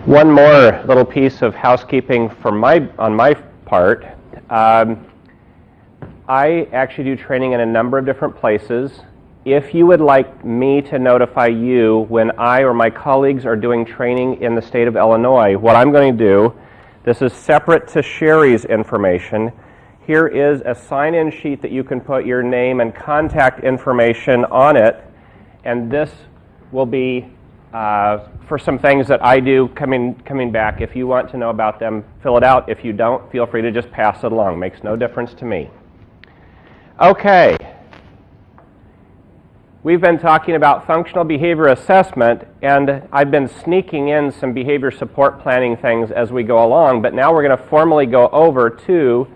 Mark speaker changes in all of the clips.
Speaker 1: One more little piece of housekeeping on my part. I actually do training in a number of different places. If you would like me to notify you when I or my colleagues are doing training in the state of Illinois, what I'm going to do, this is separate to Sherry's information. Here is a sign-in sheet that you can put your name and contact information on it, and this will be for some things that I do coming back. If you want to know about them, fill it out. If you don't, feel free to just pass it along. Makes no difference to me. Okay. We've been talking about functional behavior assessment, and I've been sneaking in some behavior support planning things as we go along, but now we're going to formally go over to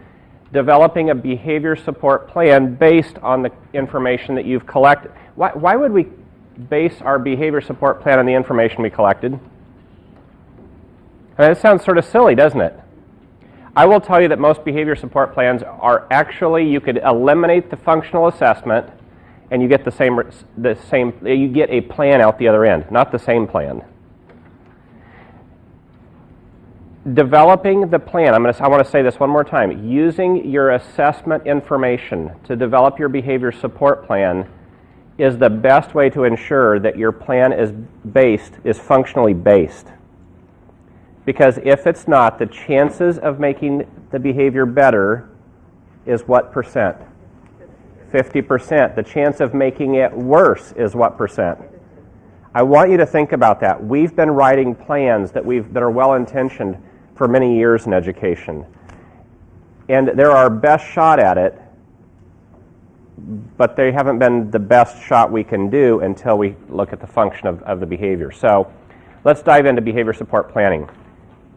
Speaker 1: developing a behavior support plan based on the information that you've collected. Why would we base our behavior support plan on the information we collected? I mean, it sounds sort of silly, doesn't it? I will tell you that most behavior support plans are actually, you could eliminate the functional assessment and you get you get a plan out the other end, not the same plan. Developing the plan, I want to say this one more time, using your assessment information to develop your behavior support plan is the best way to ensure that your plan is functionally based. Because if it's not, the chances of making the behavior better is what percent? 50%. The chance of making it worse is what percent? I want you to think about that. We've been writing plans that are well-intentioned for many years in education. And they're our best shot at it, but they haven't been the best shot we can do until we look at the function of the behavior. So let's dive into behavior support planning.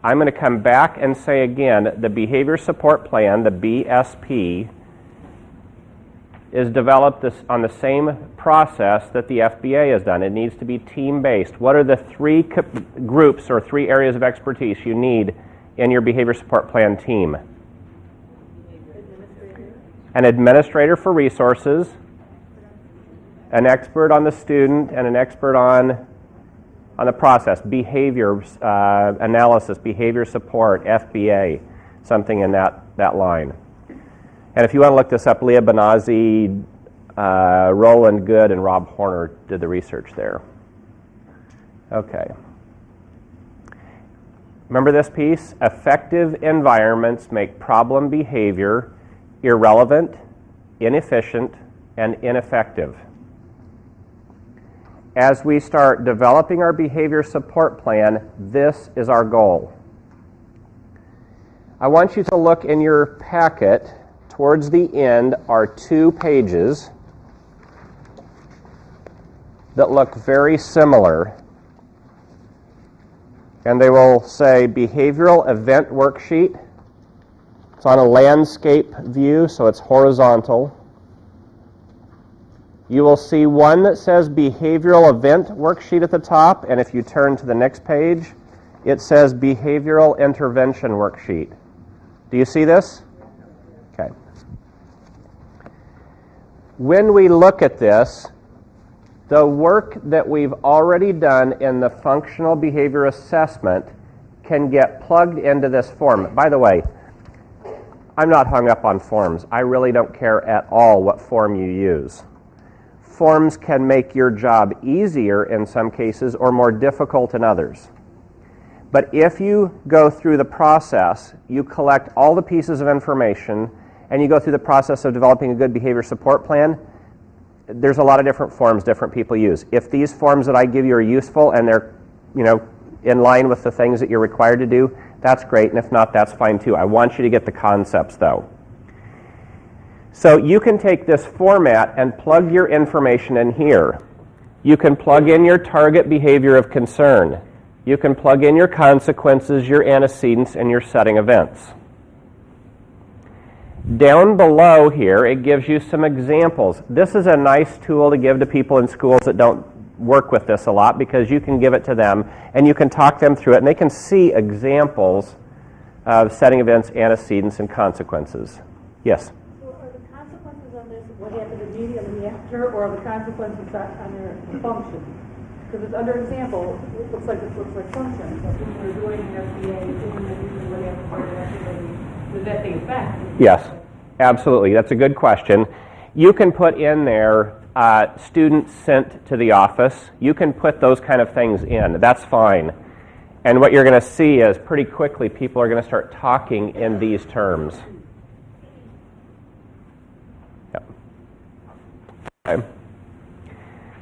Speaker 1: I'm going to come back and say again, the behavior support plan, the BSP, is developed on the same process that the FBA has done. It needs to be team-based. What are the three groups or three areas of expertise you need in your behavior support plan team? An administrator for resources, an expert on the student, and an expert on the process, behavior analysis, behavior support, FBA, something in that line. And if you want to look this up, Leah Benazzi, Roland Good, and Rob Horner did the research there. Okay. Remember this piece? Effective environments make problem behavior irrelevant, inefficient, and ineffective. As we start developing our behavior support plan, this is our goal. I want you to look in your packet. Towards the end are 2 pages that look very similar. And they will say Behavioral Event Worksheet. It's on a landscape view, so it's horizontal. You will see one that says Behavioral Event Worksheet at the top, and if you turn to the next page, it says Behavioral Intervention Worksheet. Do you see this? Okay. When we look at this, the work that we've already done in the functional behavior assessment can get plugged into this form. By the way, I'm not hung up on forms. I really don't care at all what form you use. Forms can make your job easier in some cases or more difficult in others. But if you go through the process, you collect all the pieces of information, and you go through the process of developing a good behavior support plan, there's a lot of different forms different people use. If these forms that I give you are useful and they're, in line with the things that you're required to do, that's great, and if not, that's fine too. I want you to get the concepts though. So you can take this format and plug your information in here. You can plug in your target behavior of concern. You can plug in your consequences, your antecedents, and your setting events. Down below here, it gives you some examples. This is a nice tool to give to people in schools that don't work with this a lot, because you can give it to them and you can talk them through it, and they can see examples of setting events, antecedents, and consequences. Yes?
Speaker 2: So are the consequences on this what happened immediately after, or are the consequences on their function? Because it's under example, it looks like functions. Like when we're doing SBA, doing whatever part of activity, does that the effect?
Speaker 1: Yes, absolutely. That's a good question. You can put in there students sent to the office. You can put those kind of things in. That's fine. And what you're going to see is pretty quickly people are going to start talking in these terms. Yep. Okay.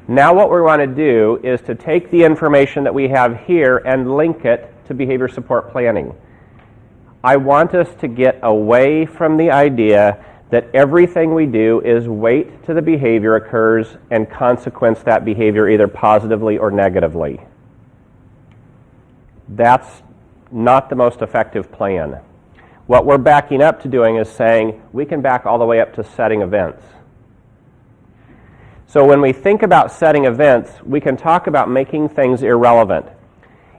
Speaker 1: Now what we want to do is to take the information that we have here and link it to behavior support planning. I want us to get away from the idea that everything we do is wait till the behavior occurs and consequence that behavior either positively or negatively. That's not the most effective plan. What we're backing up to doing is saying we can back all the way up to setting events. So when we think about setting events, we can talk about making things irrelevant.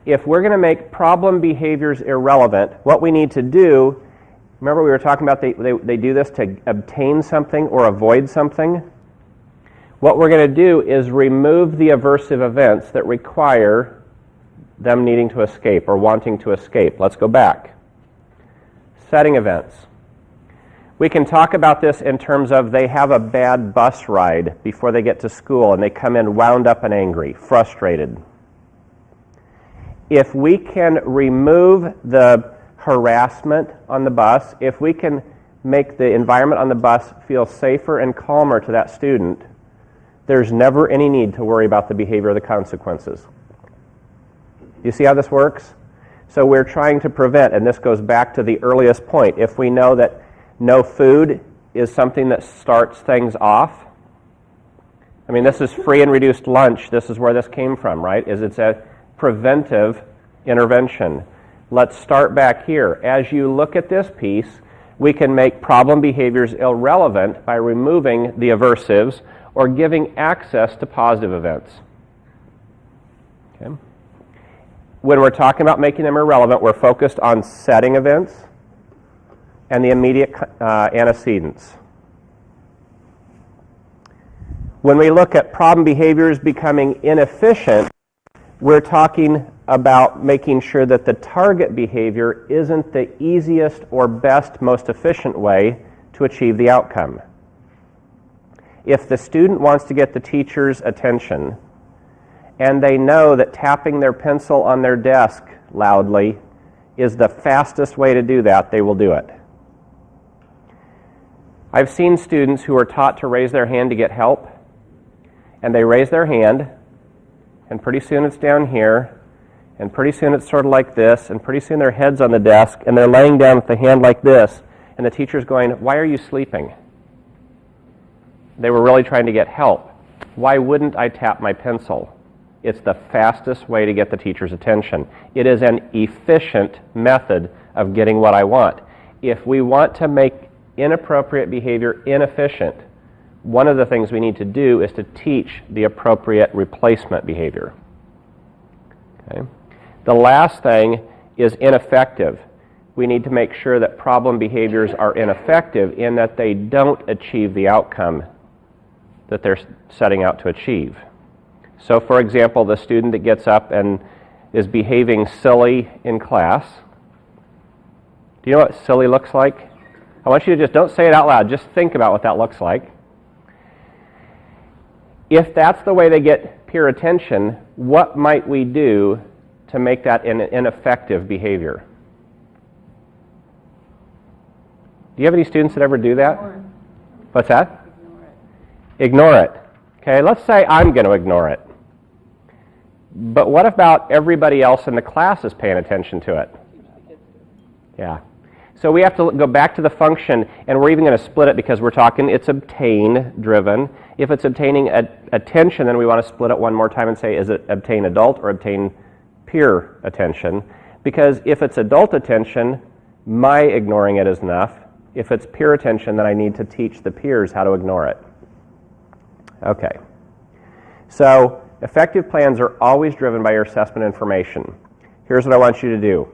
Speaker 1: If we're going to make problem behaviors irrelevant, what we need to do, remember we were talking about they do this to obtain something or avoid something? What we're going to do is remove the aversive events that require them needing to escape or wanting to escape. Let's go back. Setting events. We can talk about this in terms of they have a bad bus ride before they get to school and they come in wound up and angry, frustrated. If we can remove the harassment on the bus, if we can make the environment on the bus feel safer and calmer to that student, there's never any need to worry about the behavior or the consequences. You see how this works? So we're trying to prevent, and this goes back to the earliest point. If we know that no food is something that starts things off, I mean, this is free and reduced lunch. This is where this came from, right? It's a preventive intervention. Let's start back here. As you look at this piece, we can make problem behaviors irrelevant by removing the aversives or giving access to positive events. Okay. When we're talking about making them irrelevant, we're focused on setting events and the immediate antecedents. When we look at problem behaviors becoming inefficient, we're talking about making sure that the target behavior isn't the easiest or best, most efficient way to achieve the outcome. If the student wants to get the teacher's attention and they know that tapping their pencil on their desk loudly is the fastest way to do that, they will do it. I've seen students who are taught to raise their hand to get help, and they raise their hand, and pretty soon it's down here, and pretty soon it's sort of like this, and pretty soon their head's on the desk, and they're laying down with the hand like this, and the teacher's going, "Why are you sleeping?" They were really trying to get help. Why wouldn't I tap my pencil? It's the fastest way to get the teacher's attention. It is an efficient method of getting what I want. If we want to make inappropriate behavior inefficient, one of the things we need to do is to teach the appropriate replacement behavior. Okay. The last thing is ineffective. We need to make sure that problem behaviors are ineffective in that they don't achieve the outcome that they're setting out to achieve. So, for example, the student that gets up and is behaving silly in class. Do you know what silly looks like? I want you to just, don't say it out loud, just think about what that looks like. If that's the way they get peer attention, what might we do to make that an ineffective behavior? Do you have any students that ever do that?
Speaker 2: Ignore.
Speaker 1: What's that?
Speaker 2: Ignore it.
Speaker 1: Ignore it. Okay, let's say I'm going to ignore it. But what about everybody else in the class is paying attention to it? Yeah. So we have to go back to the function, and we're even going to split it because we're talking it's obtain-driven. If it's obtaining attention, then we want to split it one more time and say, is it obtain adult or obtain peer attention? Because if it's adult attention, my ignoring it is enough. If it's peer attention, then I need to teach the peers how to ignore it. Okay. So effective plans are always driven by your assessment information. Here's what I want you to do.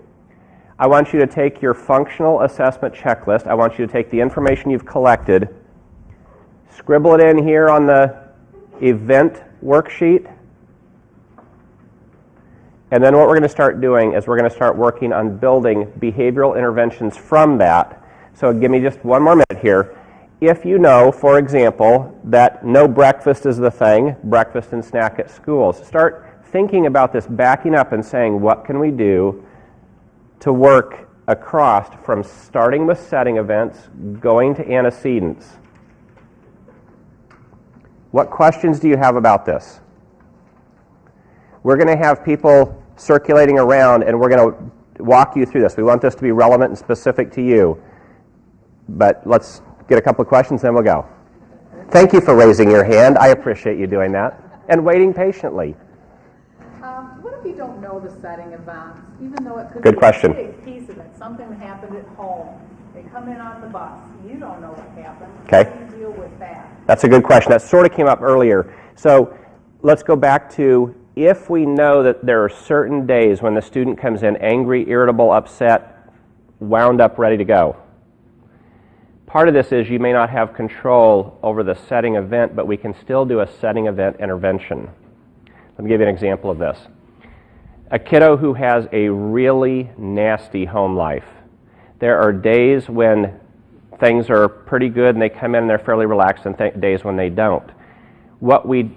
Speaker 1: I want you to take your functional assessment checklist. I want you to take the information you've collected, scribble it in here on the event worksheet, And then what we're going to start doing is we're going to start working on building behavioral interventions from that. So give me just one more minute here. If you know, for example, that no breakfast is the thing, breakfast and snack at schools, start thinking about this, backing up and saying, what can we do to work across from starting with setting events, going to antecedents? What questions do you have about this? We're going to have people circulating around, and we're going to walk you through this. We want this to be relevant and specific to you. But let's get a couple of questions, then we'll go. Thank you for raising your hand. I appreciate you doing that. And waiting patiently.
Speaker 2: What if you don't know the setting events, even though it could
Speaker 1: Good
Speaker 2: be
Speaker 1: question.
Speaker 2: a big piece of it, something that happened at home, they come in on the bus, you don't know what happened.
Speaker 1: Okay.
Speaker 2: How do you deal with that?
Speaker 1: That's a good question. That sort of came up earlier. So let's go back to, if we know that there are certain days when the student comes in angry, irritable, upset, wound up, ready to go. Part of this is you may not have control over the setting event, but we can still do a setting event intervention. Let me give you an example of this. A kiddo who has a really nasty home life. There are days when things are pretty good and they come in and they're fairly relaxed, and days when they don't. What we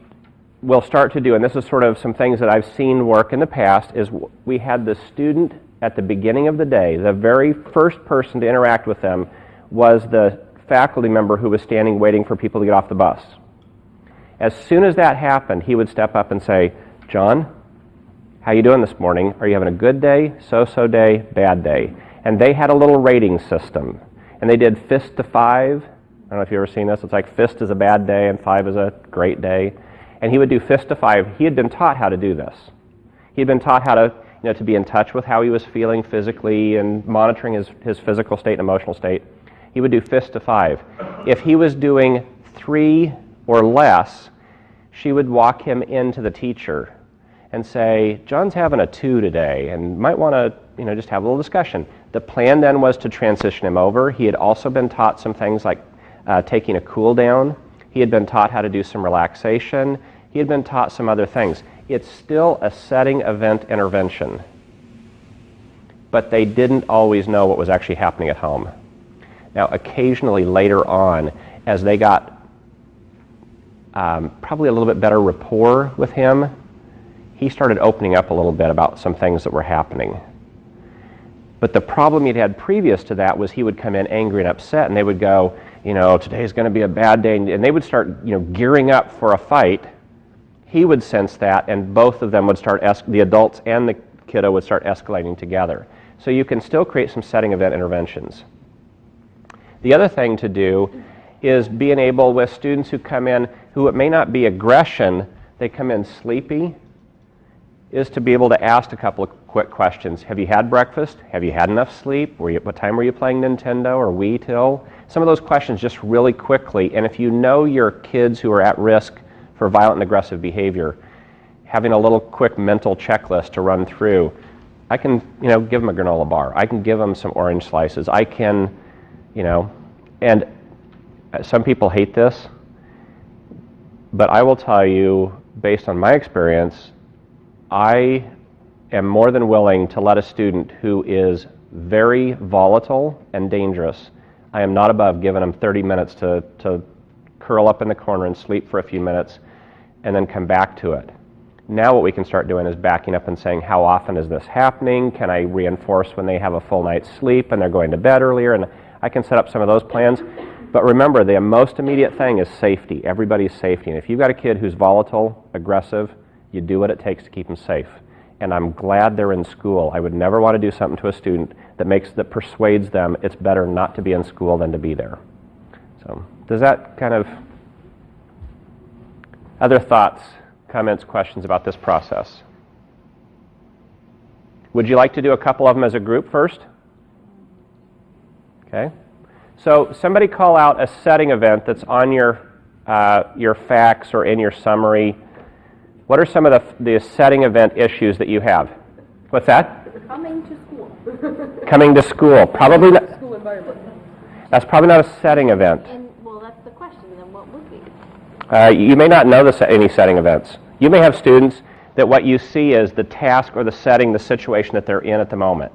Speaker 1: will start to do, and this is sort of some things that I've seen work in the past, is we had the student at the beginning of the day, the very first person to interact with them was the faculty member who was standing waiting for people to get off the bus. As soon as that happened, he would step up and say, John, how you doing this morning? Are you having a good day, so-so day, bad day? And they had a little rating system. And they did fist to 5. I don't know if you've ever seen this. It's like fist is a bad day and 5 is a great day. And he would do fist to 5. He had been taught how to do this. He had been taught how to be in touch with how he was feeling physically and monitoring his physical state and emotional state. He would do fist to 5. If he was doing 3 or less, she would walk him into the teacher and say, John's having a 2 today and might want to just have a little discussion. The plan then was to transition him over. He had also been taught some things like taking a cool down. He had been taught how to do some relaxation. He had been taught some other things. It's still a setting event intervention, but they didn't always know what was actually happening at home. Now, occasionally later on, as they got probably a little bit better rapport with him, he started opening up a little bit about some things that were happening. But the problem he'd had previous to that was he would come in angry and upset, and they would go, today's going to be a bad day, and they would start, gearing up for a fight. He would sense that, and both of them would start, the adults and the kiddo would start escalating together. So you can still create some setting event interventions. The other thing to do is being able, with students who come in, who it may not be aggression, they come in sleepy, is to be able to ask a couple of quick questions. Have you had breakfast? Have you had enough sleep? What time were you playing Nintendo or Wii till? Some of those questions just really quickly. And if you know your kids who are at risk for violent and aggressive behavior, having a little quick mental checklist to run through. I can, give them a granola bar. I can give them some orange slices. I can, and some people hate this, but I will tell you, based on my experience, I am more than willing to let a student who is very volatile and dangerous, I am not above giving them 30 minutes to curl up in the corner and sleep for a few minutes and then come back to it. Now what we can start doing is backing up and saying, how often is this happening? Can I reinforce when they have a full night's sleep and they're going to bed earlier? And I can set up some of those plans. But remember, the most immediate thing is safety, everybody's safety. And if you've got a kid who's volatile, aggressive, you do what it takes to keep them safe. And I'm glad they're in school. I would never want to do something to a student that persuades them it's better not to be in school than to be there. So does that kind of... Other thoughts, comments, questions about this process? Would you like to do a couple of them as a group first? Okay. So somebody call out a setting event that's on your facts or in your summary. What are some of the setting event issues that you have? What's that?
Speaker 3: Coming to school.
Speaker 1: Coming to school. Probably not.
Speaker 3: School environment.
Speaker 1: That's probably not a setting event.
Speaker 3: And, well, that's the question. Then what would be?
Speaker 1: You may not know any setting events. You may have students that what you see is the task or the setting, the situation that they're in at the moment.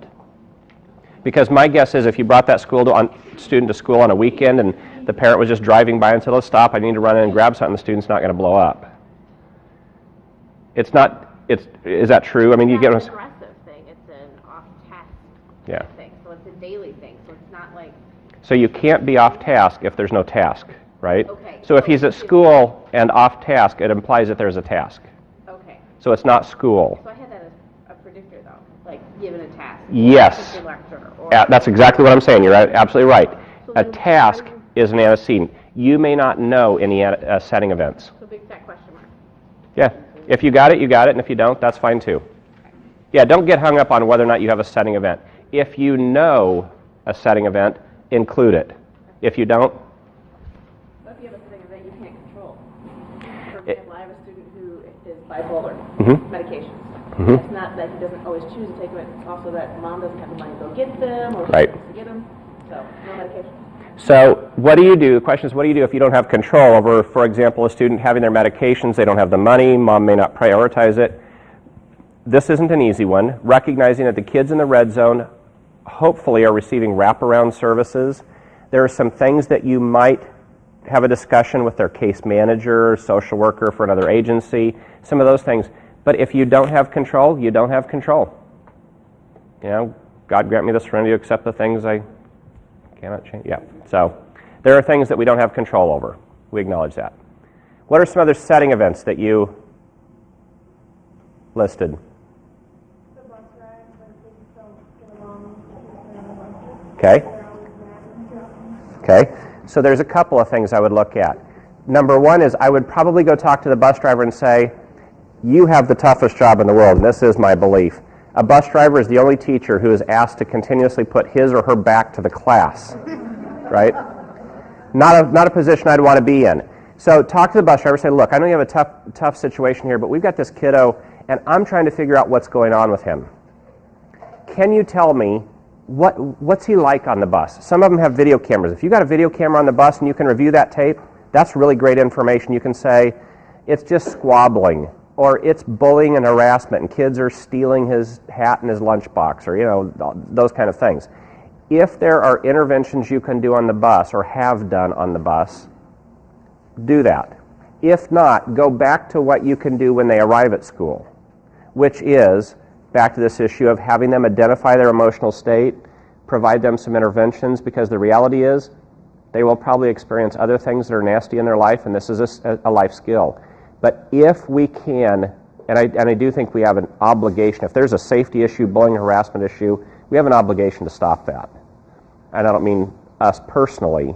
Speaker 1: Because my guess is if you brought that student to school on a weekend and the parent was just driving by and said, let's stop, I need to run in and grab something, the student's not going to blow up. Is that true? I mean, you get
Speaker 3: It's not an aggressive thing, it's an off-task thing. So it's a daily thing, so it's not like...
Speaker 1: So you can't be off task if there's no task, right?
Speaker 3: Okay.
Speaker 1: So if he's at school and off task, it implies that there's a task.
Speaker 3: Okay.
Speaker 1: So it's not school.
Speaker 3: So I had that as a predictor, though, like given a task.
Speaker 1: Yes.
Speaker 3: Or lecture, or
Speaker 1: That's exactly what I'm saying. You're absolutely right.
Speaker 3: So
Speaker 1: A
Speaker 3: then
Speaker 1: task
Speaker 3: how do you-
Speaker 1: is an antecedent. You may not know any setting events.
Speaker 3: So big fat question mark.
Speaker 1: Yeah. If you got it, you got it, and if you don't, that's fine too. Yeah, don't get hung up on whether or not you have a setting event. If you know a setting event, include it. If you don't,
Speaker 2: What if you have a setting event you can't control? For example, I have a student who is bipolar, medications. It's not that he doesn't always choose to take them, it's also that mom doesn't have the money to go get them, or she
Speaker 1: Right.
Speaker 2: wants to get them, so no medication.
Speaker 1: so what do you do? The question is, what do you do if you don't have control over, for example, a student having their medications, they don't have the money, mom may not prioritize it. This isn't an easy one. Recognizing that the kids in the red zone hopefully are receiving wraparound services. There are some things that you might have a discussion with their case manager, social worker for another agency, some of those things. But if you don't have control, you don't have control. You know, God grant me the serenity to accept the things I cannot change. Yeah, so there are things that we don't have control over. We acknowledge that. What are some other setting events that you listed?
Speaker 2: The bus ride, when kids don't get along,
Speaker 1: Okay. Okay. So there's a couple of things I would look at. Number one is I would probably go talk to the bus driver and say, you have the toughest job in the world, and this is my belief. A bus driver is the only teacher who is asked to continuously put his or her back to the class, right? Not a position I'd want to be in. So talk to the bus driver, say, look, I know you have a tough situation here, but we've got this kiddo, and I'm trying to figure out what's going on with him. Can you tell me what's he like on the bus? Some of them have video cameras. If you've got a video camera on the bus and you can review that tape, that's really great information. You can say, it's just squabbling, or it's bullying and harassment, and kids are stealing his hat and his lunchbox, or, you know, those kind of things. If there are interventions you can do on the bus or have done on the bus, do that. If not, go back to what you can do when they arrive at school, which is back to this issue of having them identify their emotional state, provide them some interventions, because the reality is they will probably experience other things that are nasty in their life, and this is a life skill. But if we can, and I do think we have an obligation, if there's a safety issue, bullying, harassment issue, we have an obligation to stop that. And I don't mean us personally,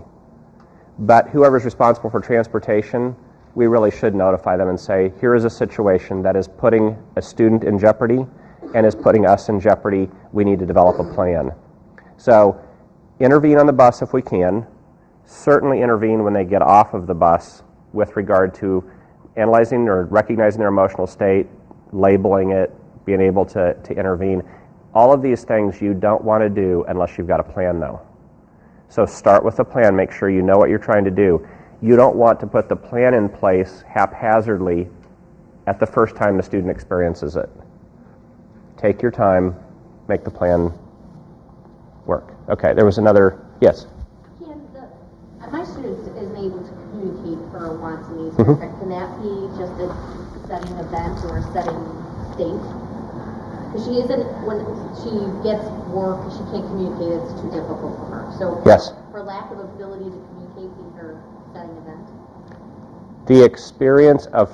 Speaker 1: but whoever's responsible for transportation, we really should notify them and say, here is a situation that is putting a student in jeopardy and is putting us in jeopardy. We need to develop a plan. So intervene on the bus if we can. Certainly intervene when they get off of the bus with regard to analyzing or recognizing their emotional state, labeling it, being able to intervene. All of these things you don't want to do unless you've got a plan, though. So start with a plan. Make sure you know what you're trying to do. You don't want to put the plan in place haphazardly at the first time the student experiences it. Take your time, make the plan work. Okay, there was another, yes?
Speaker 4: My student isn't able to communicate her wants and needs. Can that be just a setting event or a setting state? Because she isn't, when she gets work, she can't communicate, it's too difficult for her. So
Speaker 1: Yes.
Speaker 4: her lack of ability to communicate in her setting event?
Speaker 1: The experience of,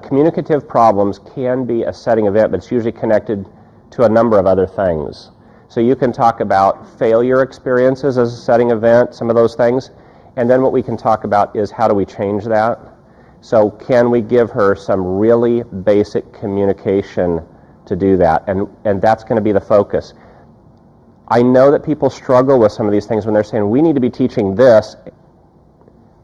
Speaker 1: communicative problems can be a setting event, but it's usually connected to a number of other things. So you can talk about failure experiences as a setting event, some of those things, and then what we can talk about is how do we change that? So can we give her some really basic communication to do that? And that's going to be the focus. I know that people struggle with some of these things when they're saying, we need to be teaching this.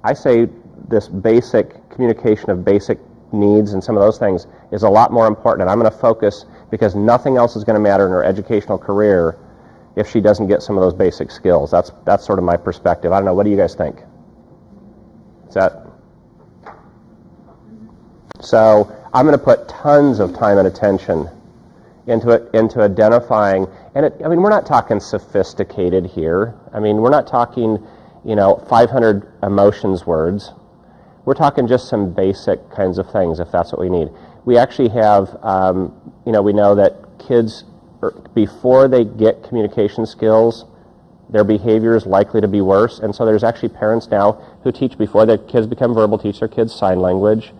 Speaker 1: I say this basic communication of basic needs and some of those things is a lot more important, and I'm going to focus because nothing else is going to matter in her educational career if she doesn't get some of those basic skills. That's sort of my perspective. I don't know, what do you guys think? Is that? So I'm going to put tons of time and attention into identifying, and we're not talking sophisticated here. We're not talking, 500 emotions words. We're talking just some basic kinds of things, if that's what we need. We actually have, we know that kids, before they get communication skills, their behavior is likely to be worse, and so there's actually parents now who teach before their kids become verbal, teach their kids sign language.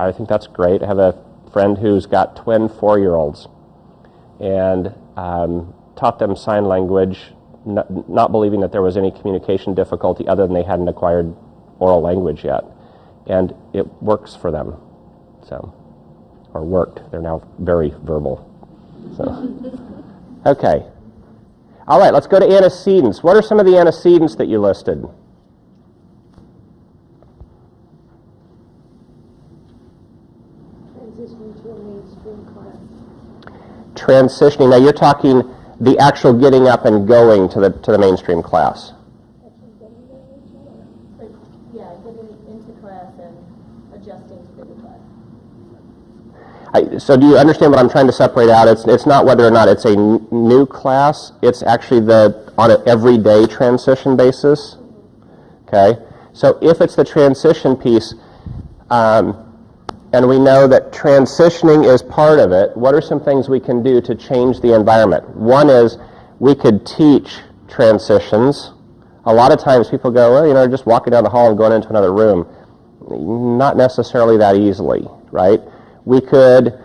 Speaker 1: I think that's great. I have a friend who's got twin 4-year-olds and taught them sign language, not believing that there was any communication difficulty other than they hadn't acquired oral language yet. And it works for them. Or worked. They're now very verbal. Okay. All right, let's go to antecedents. What are some of the antecedents that you listed?
Speaker 2: Transitioning to a mainstream class.
Speaker 1: Transitioning. Now you're talking the actual getting up and going to the mainstream class.
Speaker 2: Yeah, getting into class and adjusting to the new class.
Speaker 1: So do you understand what I'm trying to separate out? It's not whether or not it's a new class. It's actually on an everyday transition basis. Okay? So if it's the transition piece, and we know that transitioning is part of it, what are some things we can do to change the environment? One is we could teach transitions. A lot of times people go, well, just walking down the hall and going into another room. Not necessarily that easily, right? We could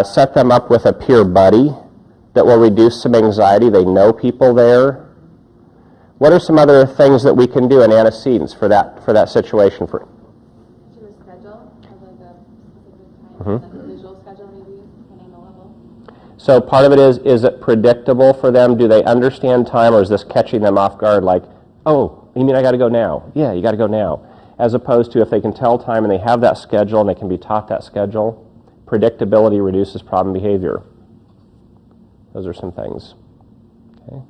Speaker 1: set them up with a peer buddy that will reduce some anxiety. They know people there. What are some other things that we can do in antecedents for that situation?
Speaker 2: To a schedule, have like a specific time, like a visual schedule maybe, depending on the level.
Speaker 1: So part of it is it predictable for them? Do they understand time, or is this catching them off guard like, oh, you mean I got to go now? Yeah, you got to go now. As opposed to if they can tell time and they have that schedule and they can be taught that schedule, predictability reduces problem behavior. Those are some things. Okay.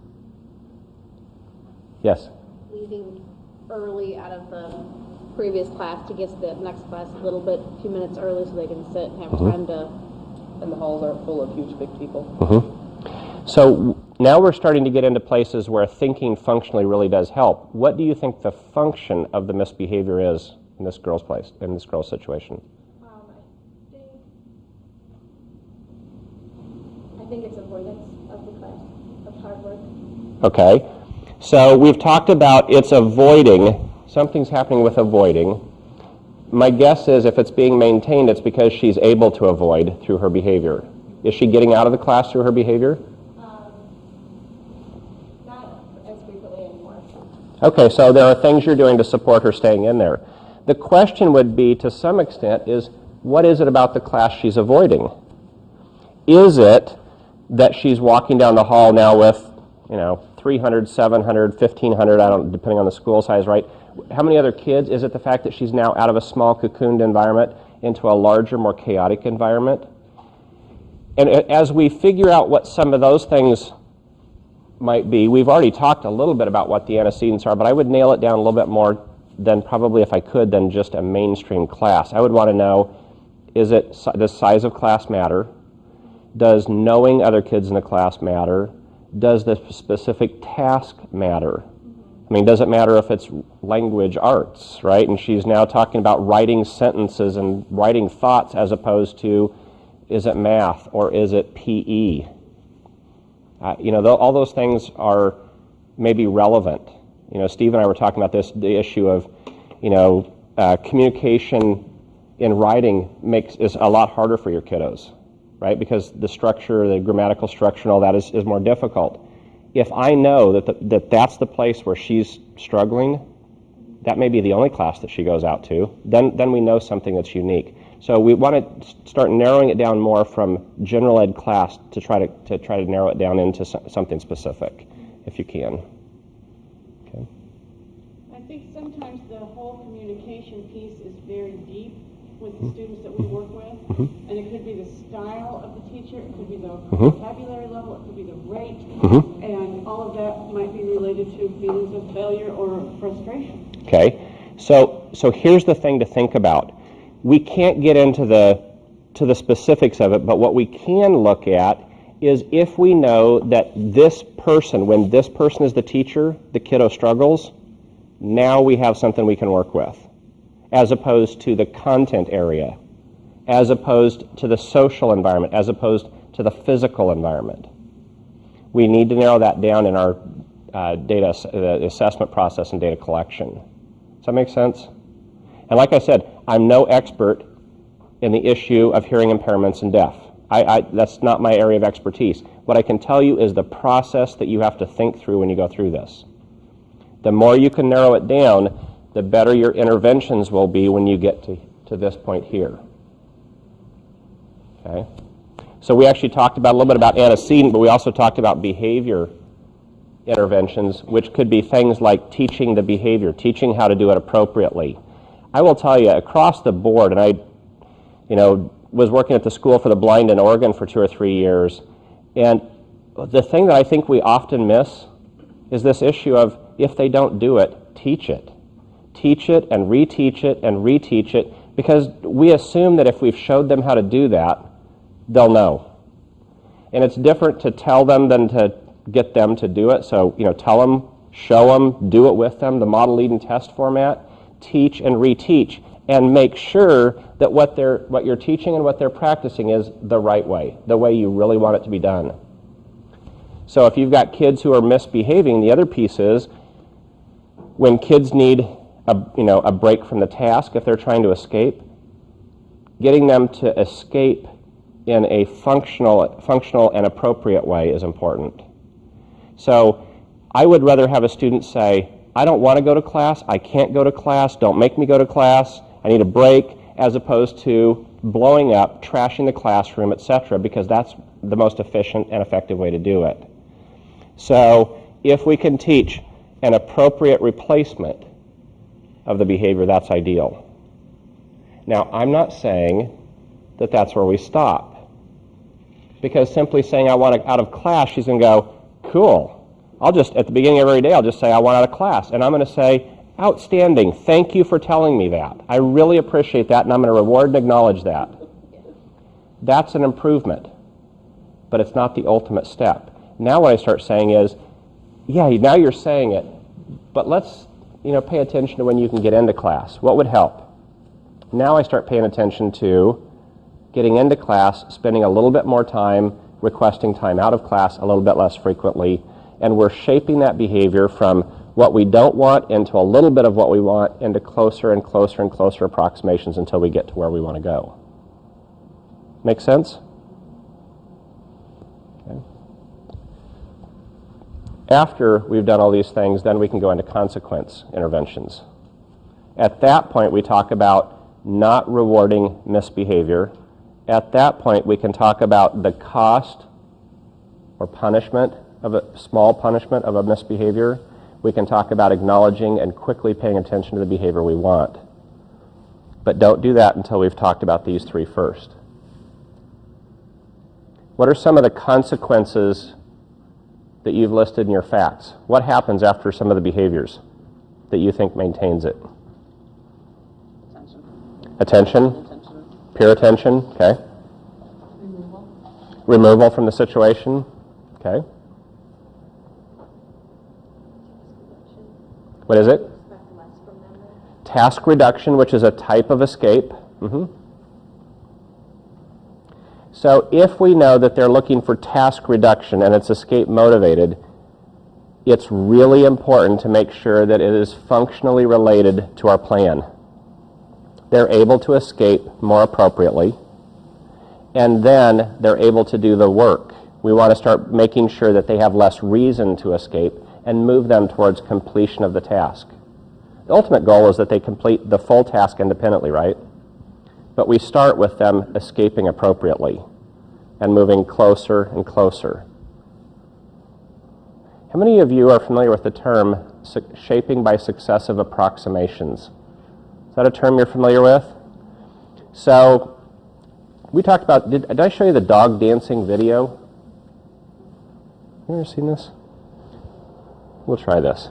Speaker 1: Yes?
Speaker 5: Leaving early out of the previous class to get to the next class a little bit, a few minutes early so they can sit and have time to...
Speaker 6: And the halls aren't full of huge, big people.
Speaker 1: So now we're starting to get into places where thinking functionally really does help. What do you think the function of the misbehavior is in this girl's situation?
Speaker 2: I think it's avoidance of the class, of hard work.
Speaker 1: Okay. So we've talked about it's avoiding, something's happening with avoiding. My guess is if it's being maintained, it's because she's able to avoid through her behavior. Is she getting out of the class through her behavior?
Speaker 2: Not as frequently anymore.
Speaker 1: Okay, so there are things you're doing to support her staying in there. The question would be, to some extent, is what is it about the class she's avoiding? Is it that she's walking down the hall now with, 300, 700, 1,500, depending on the school size, right? How many other kids? Is it the fact that she's now out of a small cocooned environment into a larger, more chaotic environment? And as we figure out what some of those things might be, we've already talked a little bit about what the antecedents are, but I would nail it down a little bit more than probably, if I could, than just a mainstream class. I would want to know, does size of class matter? Does knowing other kids in the class matter? Does the specific task matter? Does it matter if it's language arts, right? And she's now talking about writing sentences and writing thoughts as opposed to, is it math or is it PE? All those things are maybe relevant. Steve and I were talking about the issue of, communication in writing is a lot harder for your kiddos, right? Because the structure, the grammatical structure and all that is more difficult. If I know that's the place where she's struggling, that may be the only class that she goes out to, then we know something that's unique. So we want to start narrowing it down more from general ed class to try to narrow it down into something specific, if you can. Okay.
Speaker 7: I think sometimes the whole communication piece is very deep with the students that we work with, and it could be the style of the teacher, it could be the vocabulary level, it could be the rate, and all of that might be related to feelings of failure or frustration.
Speaker 1: Okay, so here's the thing to think about. we can't get into the specifics of it, but what we can look at is if we know that this person, when this person is the teacher, the kiddo struggles, now we have something we can work with, as opposed to the content area, as opposed to the social environment, as opposed to the physical environment. We need to narrow that down in our data assessment process and data collection. Does that make sense? And like I said, I'm no expert in the issue of hearing impairments and deaf. That's not my area of expertise. What I can tell you is the process that you have to think through when you go through this. The more you can narrow it down, the better your interventions will be when you get to this point here. Okay? So we actually talked about a little bit about antecedent, but we also talked about behavior interventions, which could be things like teaching the behavior, teaching how to do it appropriately. I will tell you, across the board, and I was working at the School for the Blind in Oregon for 2 or 3 years, and the thing that I think we often miss is this issue of if they don't do it, teach it. Teach it and reteach it and reteach it, because we assume that if we've showed them how to do that, they'll know. And it's different to tell them than to get them to do it. So, tell them, show them, do it with them, the model, lead, and test format, teach and reteach, and make sure that what you're teaching and what they're practicing is the right way, the way you really want it to be done. So if you've got kids who are misbehaving, the other piece is when kids need a break from the task, if they're trying to escape, getting them to escape in a functional and appropriate way is important. So I would rather have a student say, I don't want to go to class, I can't go to class, don't make me go to class, I need a break, as opposed to blowing up, trashing the classroom, etc., because that's the most efficient and effective way to do it. So if we can teach an appropriate replacement of the behavior, that's ideal. Now, I'm not saying that that's where we stop, because simply saying I want out of class, she's going to go, cool. I'll just, at the beginning of every day, I'll just say I want out of class, and I'm going to say, outstanding, thank you for telling me that. I really appreciate that, and I'm going to reward and acknowledge that. That's an improvement, but it's not the ultimate step. Now what I start saying is, yeah, now you're saying it, but let's pay attention to when you can get into class. What would help? Now I start paying attention to getting into class, spending a little bit more time, requesting time out of class a little bit less frequently, and we're shaping that behavior from what we don't want into a little bit of what we want into closer and closer and closer approximations until we get to where we want to go. Make sense? Okay. After we've done all these things, then we can go into consequence interventions. At that point, we talk about not rewarding misbehavior. At that point, we can talk about the cost or punishment of a small punishment of a misbehavior. We can talk about acknowledging and quickly paying attention to the behavior we want. But don't do that until we've talked about these three first. What are some of the consequences that you've listed in your facts? What happens after some of the behaviors that you think maintains it? Attention? Peer attention, okay. Removal from the situation, okay. What is it? Task reduction, which is a type of escape. So if we know that they're looking for task reduction and it's escape motivated, it's really important to make sure that it is functionally related to our plan. They're able to escape more appropriately, and then they're able to do the work. We want to start making sure that they have less reason to escape and move them towards completion of the task. The ultimate goal is that they complete the full task independently, right? But we start with them escaping appropriately and moving closer and closer. How many of you are familiar with the term shaping by successive approximations? Is that a term you're familiar with? So, we talked about, did I show you the dog dancing video? You ever seen this? We'll try this.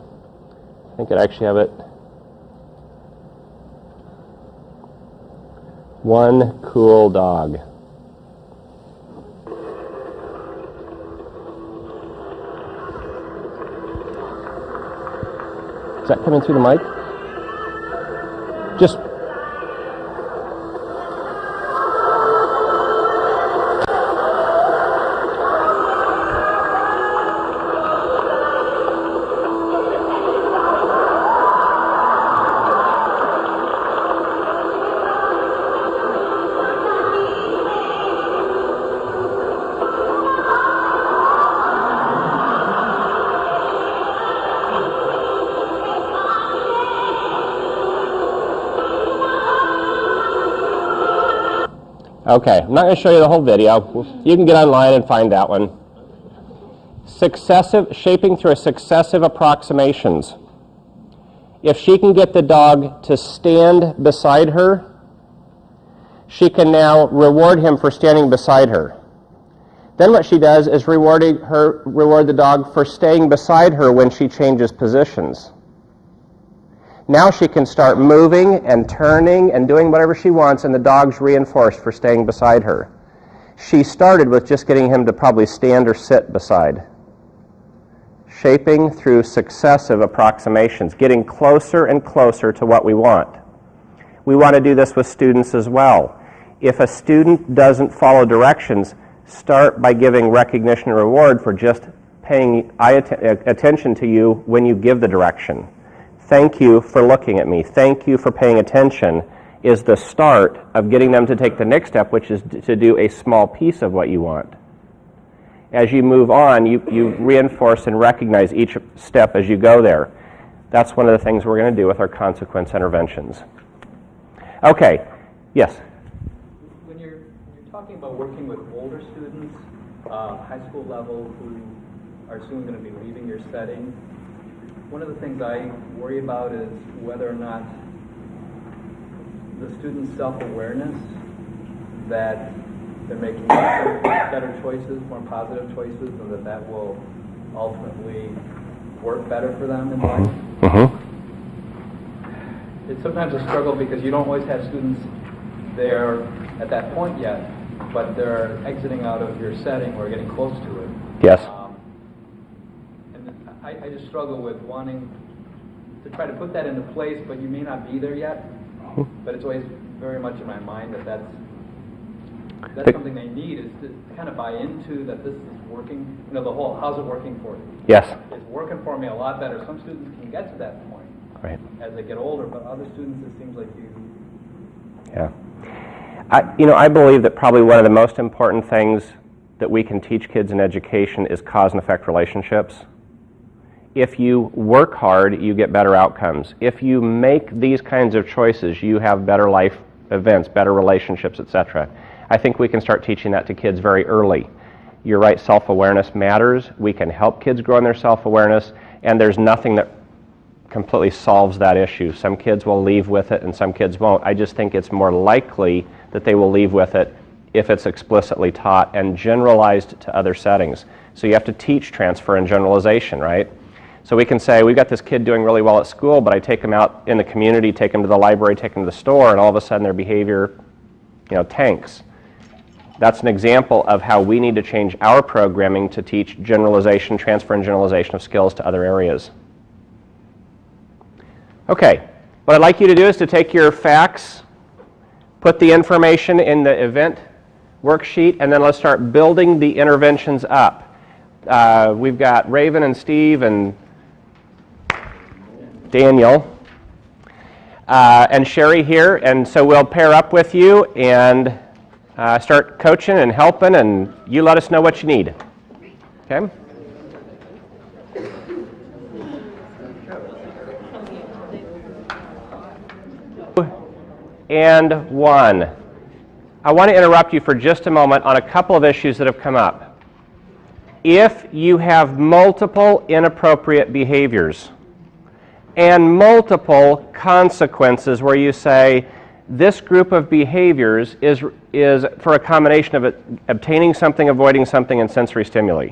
Speaker 1: I think I actually have it. One cool dog. Is that coming through the mic? Just okay, I'm not going to show you the whole video. You can get online and find that one. Shaping through successive approximations. If she can get the dog to stand beside her, she can now reward him for standing beside her. Then what she does is reward the dog for staying beside her when she changes positions. Now she can start moving and turning and doing whatever she wants, and the dog's reinforced for staying beside her. She started with just getting him to probably stand or sit beside. Shaping through successive approximations, getting closer and closer to what we want. We want to do this with students as well. If a student doesn't follow directions, start by giving recognition and reward for just paying attention to you when you give the direction. Thank you for looking at me. Thank you for paying attention is the start of getting them to take the next step, which is to do a small piece of what you want. As you move on, you reinforce and recognize each step as you go there. That's one of the things we're going to do with our consequence interventions. Okay, yes?
Speaker 8: When you're talking about working with older students, high school level, who are soon going to be leaving your setting, one of the things I worry about is whether or not the student's self-awareness that they're making better choices, more positive choices, and that will ultimately work better for them in life.
Speaker 1: Mm-hmm.
Speaker 8: It's sometimes a struggle because you don't always have students there at that point yet, but they're exiting out of your setting or getting close to it.
Speaker 1: Yes.
Speaker 8: I just struggle with wanting to try to put that into place, but you may not be there yet. But it's always very much in my mind that's something they need, is to kind of buy into that this is working. You know, the whole, how's it working for you?
Speaker 1: Yes.
Speaker 8: It's working for me a lot better. Some students can get to that point as they get older, but other students, it seems like you...
Speaker 1: Yeah. I believe that probably one of the most important things that we can teach kids in education is cause and effect relationships. If you work hard, you get better outcomes. If you make these kinds of choices, you have better life events, better relationships, etc. I think we can start teaching that to kids very early. You're right, self-awareness matters. We can help kids grow in their self-awareness, and there's nothing that completely solves that issue. Some kids will leave with it and some kids won't. I just think it's more likely that they will leave with it if it's explicitly taught and generalized to other settings. So you have to teach transfer and generalization, right? So we can say, we've got this kid doing really well at school, but I take him out in the community, take him to the library, take him to the store, and all of a sudden their behavior, tanks. That's an example of how we need to change our programming to teach generalization, transfer and generalization of skills to other areas. Okay, what I'd like you to do is to take your facts, put the information in the event worksheet, and then let's start building the interventions up. We've got Raven and Steve and Daniel and Sherry here, and so we'll pair up with you and start coaching and helping, and you let us know what you need. Okay? And 1. I want to interrupt you for just a moment on a couple of issues that have come up. If you have multiple inappropriate behaviors and multiple consequences where you say, this group of behaviors is for a combination of obtaining something, avoiding something, and sensory stimuli.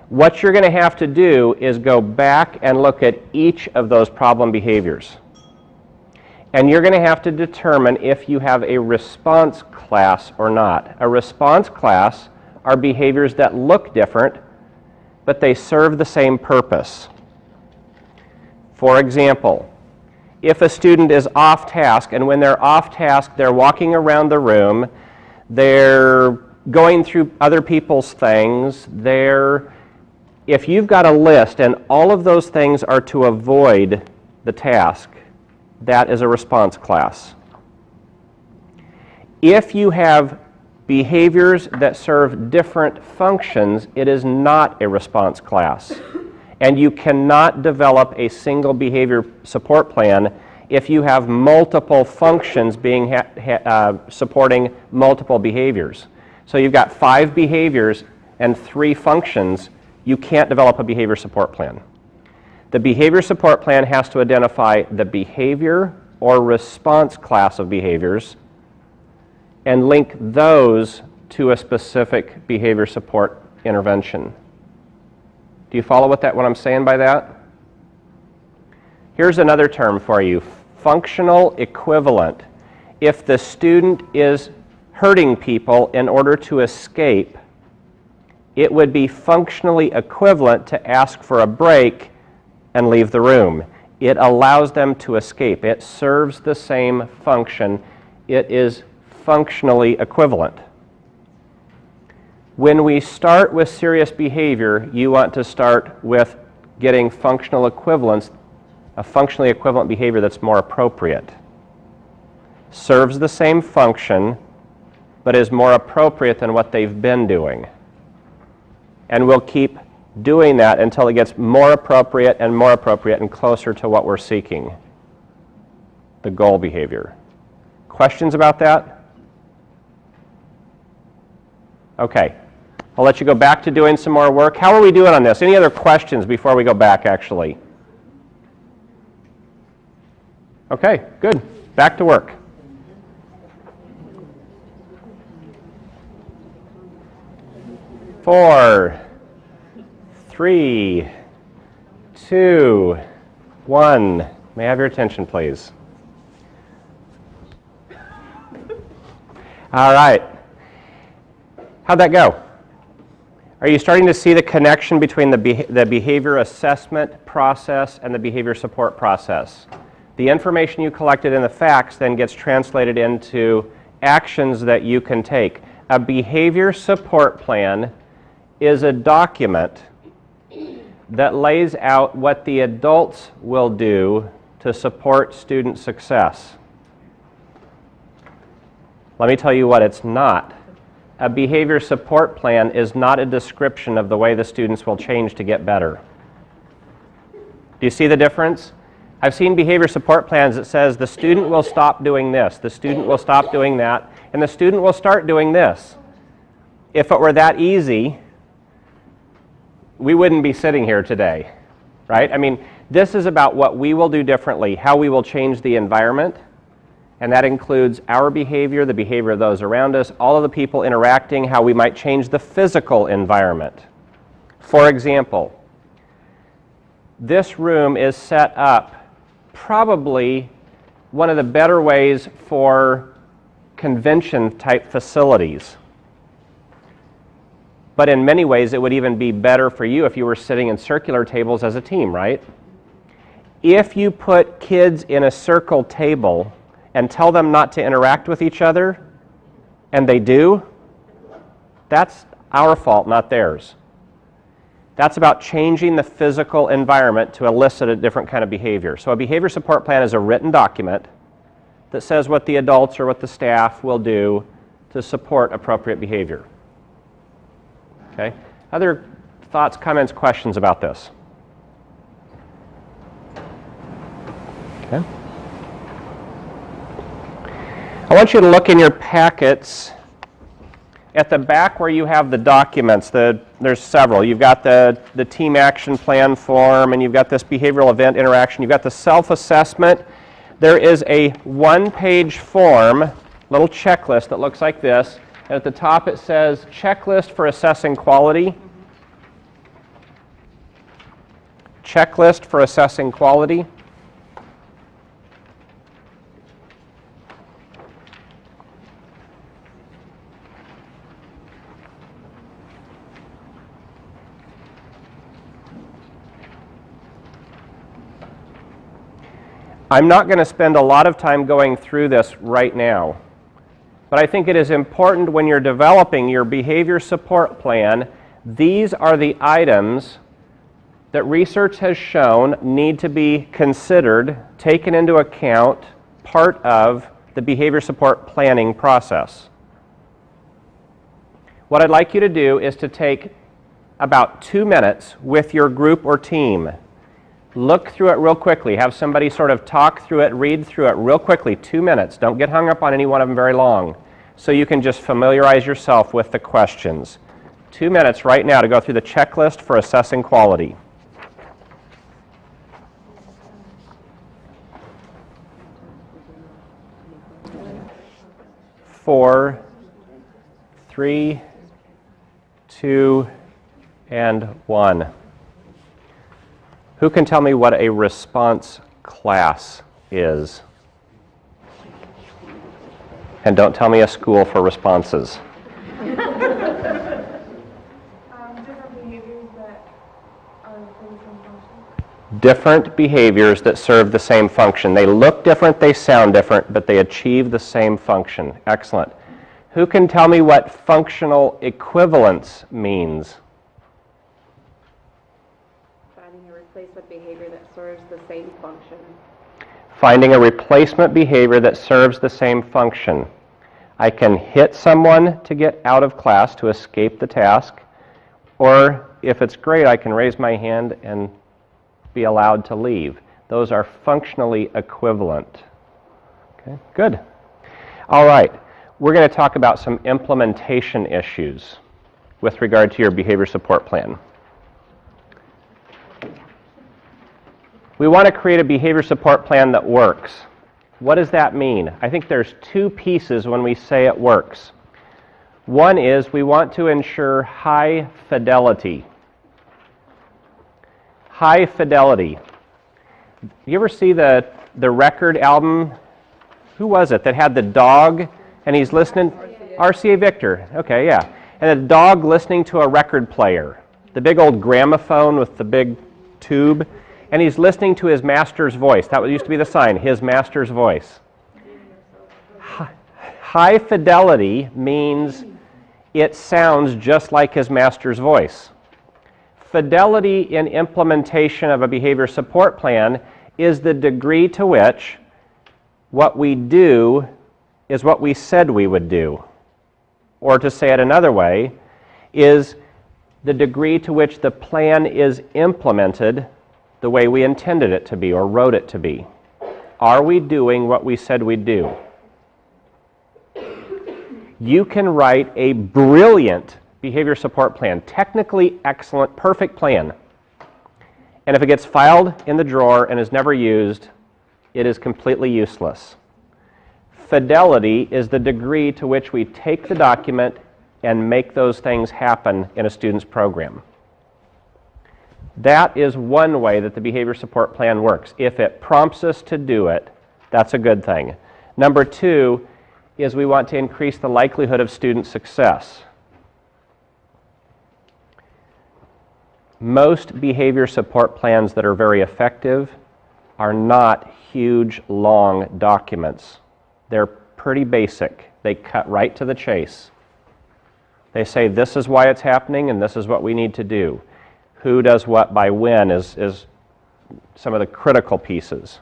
Speaker 1: What you're going to have to do is go back and look at each of those problem behaviors. And you're going to have to determine if you have a response class or not. A response class are behaviors that look different, but they serve the same purpose. For example, if a student is off task, and when they're off task, they're walking around the room, they're going through other people's things, if you've got a list and all of those things are to avoid the task, that is a response class. If you have behaviors that serve different functions, it is not a response class. And you cannot develop a single behavior support plan if you have multiple functions being supporting multiple behaviors. So you've got 5 behaviors and 3 functions. You can't develop a behavior support plan. The behavior support plan has to identify the behavior or response class of behaviors and link those to a specific behavior support intervention. Do you follow what I'm saying by that? Here's another term for you, functional equivalent. If the student is hurting people in order to escape, it would be functionally equivalent to ask for a break and leave the room. It allows them to escape. It serves the same function. It is functionally equivalent. When we start with serious behavior, you want to start with getting functional equivalence, a functionally equivalent behavior that's more appropriate. Serves the same function, but is more appropriate than what they've been doing. And we'll keep doing that until it gets more appropriate and closer to what we're seeking, the goal behavior. Questions about that? Okay. I'll let you go back to doing some more work. How are we doing on this? Any other questions before we go back, actually? Okay, good. Back to work. Four, 3, 2, 1. May I have your attention, please? All right. How'd that go? Are you starting to see the connection between the behavior assessment process and the behavior support process? The information you collected in the facts then gets translated into actions that you can take. A behavior support plan is a document that lays out what the adults will do to support student success. Let me tell you what it's not. A behavior support plan is not a description of the way the students will change to get better. Do you see the difference? I've seen behavior support plans that says the student will stop doing this, the student will stop doing that, and the student will start doing this. If it were that easy, we wouldn't be sitting here today, right? I mean, this is about what we will do differently, how we will change the environment, and that includes our behavior, the behavior of those around us, all of the people interacting, how we might change the physical environment. For example, this room is set up probably one of the better ways for convention-type facilities. But in many ways, it would even be better for you if you were sitting in circular tables as a team, right? If you put kids in a circle table and tell them not to interact with each other, and they do, that's our fault, not theirs. That's about changing the physical environment to elicit a different kind of behavior. So a behavior support plan is a written document that says what the adults or what the staff will do to support appropriate behavior. Okay? Other thoughts, comments, questions about this? Okay. I want you to look in your packets at the back where you have the documents. There's several. You've got the team action plan form, and you've got this behavioral event interaction. You've got the self-assessment. There is a one-page form, little checklist that looks like this. And at the top it says, checklist for assessing quality. Checklist for assessing quality. I'm not going to spend a lot of time going through this right now, but I think it is important when you're developing your behavior support plan, these are the items that research has shown need to be considered, taken into account, part of the behavior support planning process. What I'd like you to do is to take about 2 minutes with your group or team. Look through it real quickly. Have somebody sort of talk through it, read through it real quickly, 2 minutes. Don't get hung up on any one of them very long, so you can just familiarize yourself with the questions. 2 minutes right now to go through the checklist for assessing quality. Four, 3, 2, and 1. Who can tell me what a response class is? And don't tell me a school for responses. Different behaviors that serve the same function. They look different, they sound different, but they achieve the same function. Excellent. Who can tell me what functional equivalence means?
Speaker 3: Finding a replacement behavior that serves the same function.
Speaker 1: Finding a replacement behavior that serves the same function. I can hit someone to get out of class to escape the task, or if it's great, I can raise my hand and be allowed to leave. Those are functionally equivalent. Okay, good. All right, we're going to talk about some implementation issues with regard to your behavior support plan. We want to create a behavior support plan that works. What does that mean? I think there's 2 pieces when we say it works. One is we want to ensure high fidelity. High fidelity. You ever see the record album? Who was it that had the dog and he's listening? RCA Victor. Okay, yeah. And a dog listening to a record player. The big old gramophone with the big tube. And he's listening to his master's voice. That used to be the sign, his master's voice. High fidelity means it sounds just like his master's voice. Fidelity in implementation of a behavior support plan is the degree to which what we do is what we said we would do. Or to say it another way, is the degree to which the plan is implemented the way we intended it to be or wrote it to be. Are we doing what we said we'd do? You can write a brilliant behavior support plan, technically excellent, perfect plan. And if it gets filed in the drawer and is never used, it is completely useless. Fidelity is the degree to which we take the document and make those things happen in a student's program. That is one way that the behavior support plan works. If it prompts us to do it, that's a good thing. Number 2 is we want to increase the likelihood of student success. Most behavior support plans that are very effective are not huge, long documents. They're pretty basic. They cut right to the chase. They say this is why it's happening and this is what we need to do. Who does what by when is some of the critical pieces.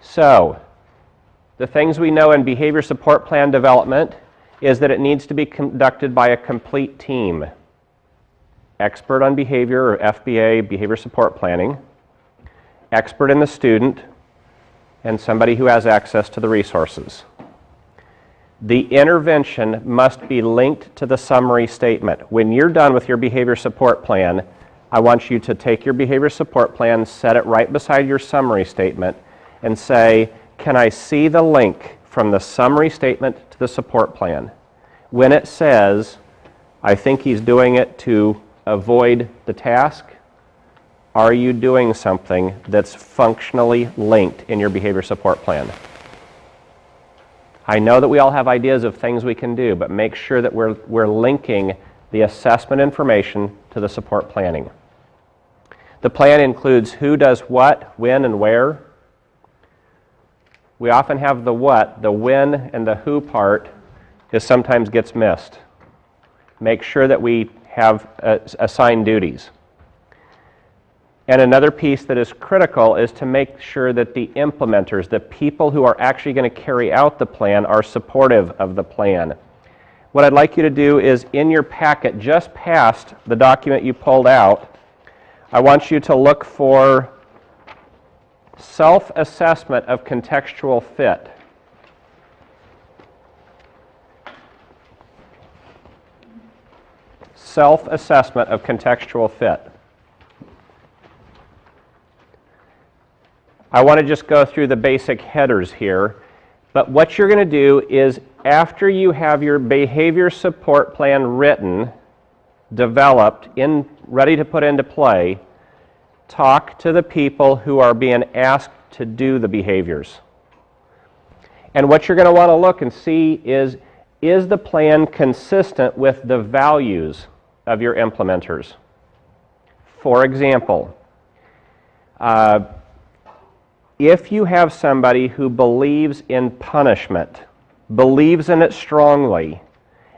Speaker 1: So, the things we know in behavior support plan development is that it needs to be conducted by a complete team. Expert on behavior, or FBA, behavior support planning, expert in the student, and somebody who has access to the resources. The intervention must be linked to the summary statement. When you're done with your behavior support plan, I want you to take your behavior support plan, set it right beside your summary statement, and say, can I see the link from the summary statement to the support plan? When it says, I think he's doing it to avoid the task, are you doing something that's functionally linked in your behavior support plan? I know that we all have ideas of things we can do, but make sure that we're linking the assessment information to the support planning. The plan includes who does what, when, and where. We often have the what, the when, and the who part is sometimes gets missed. Make sure that we have assigned duties. And another piece that is critical is to make sure that the implementers, the people who are actually going to carry out the plan, are supportive of the plan. What I'd like you to do is, in your packet, just past the document you pulled out, I want you to look for self-assessment of contextual fit. Self-assessment of contextual fit. I want to just go through the basic headers here, but what you're going to do is, after you have your behavior support plan written, developed, ready to put into play, talk to the people who are being asked to do the behaviors. And what you're going to want to look and see is the plan consistent with the values of your implementers? For example, if you have somebody who believes in punishment, believes in it strongly,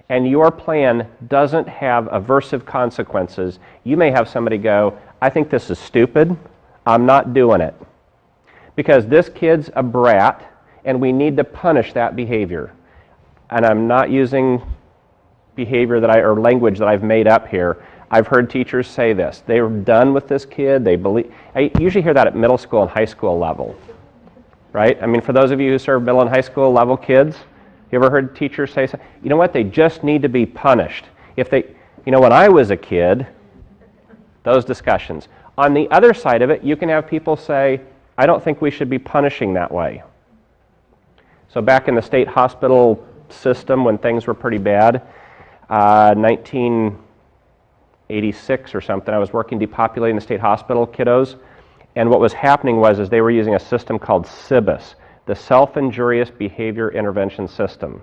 Speaker 1: and your plan doesn't have aversive consequences, you may have somebody go, I think this is stupid, I'm not doing it. Because this kid's a brat, and we need to punish that behavior. And I'm not using behavior or language that I've made up here. I've heard teachers say this. They're done with this kid. I usually hear that at middle school and high school level, right? I mean, for those of you who serve middle and high school level kids, you ever heard teachers say, you know what, they just need to be punished. When I was a kid, those discussions. On the other side of it, you can have people say, I don't think we should be punishing that way. So back in the state hospital system when things were pretty bad, 1986 or something, I was working depopulating the state hospital kiddos, and what was happening was they were using a system called SIBIS, the Self-Injurious Behavior Intervention System.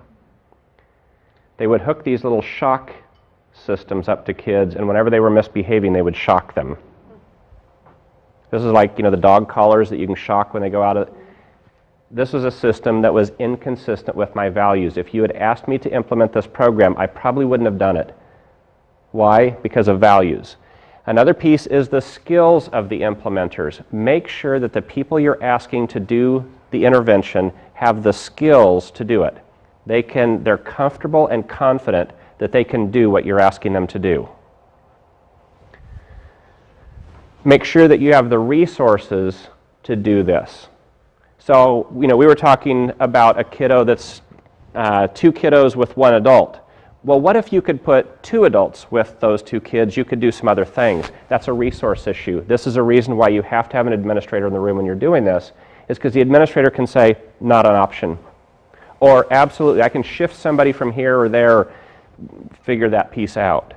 Speaker 1: They would hook these little shock systems up to kids, and whenever they were misbehaving, they would shock them. This is like, the dog collars that you can shock when they go out of. This was a system that was inconsistent with my values. If you had asked me to implement this program, I probably wouldn't have done it. Why? Because of values. Another piece is the skills of the implementers. Make sure that the people you're asking to do the intervention have the skills to do it. They're comfortable and confident that they can do what you're asking them to do. Make sure that you have the resources to do this. So, we were talking about a kiddo that's 2 kiddos with 1 adult. Well, what if you could put 2 adults with those 2 kids? You could do some other things. That's a resource issue. This is a reason why you have to have an administrator in the room when you're doing this, is because the administrator can say, not an option. Or absolutely, I can shift somebody from here or there, figure that piece out.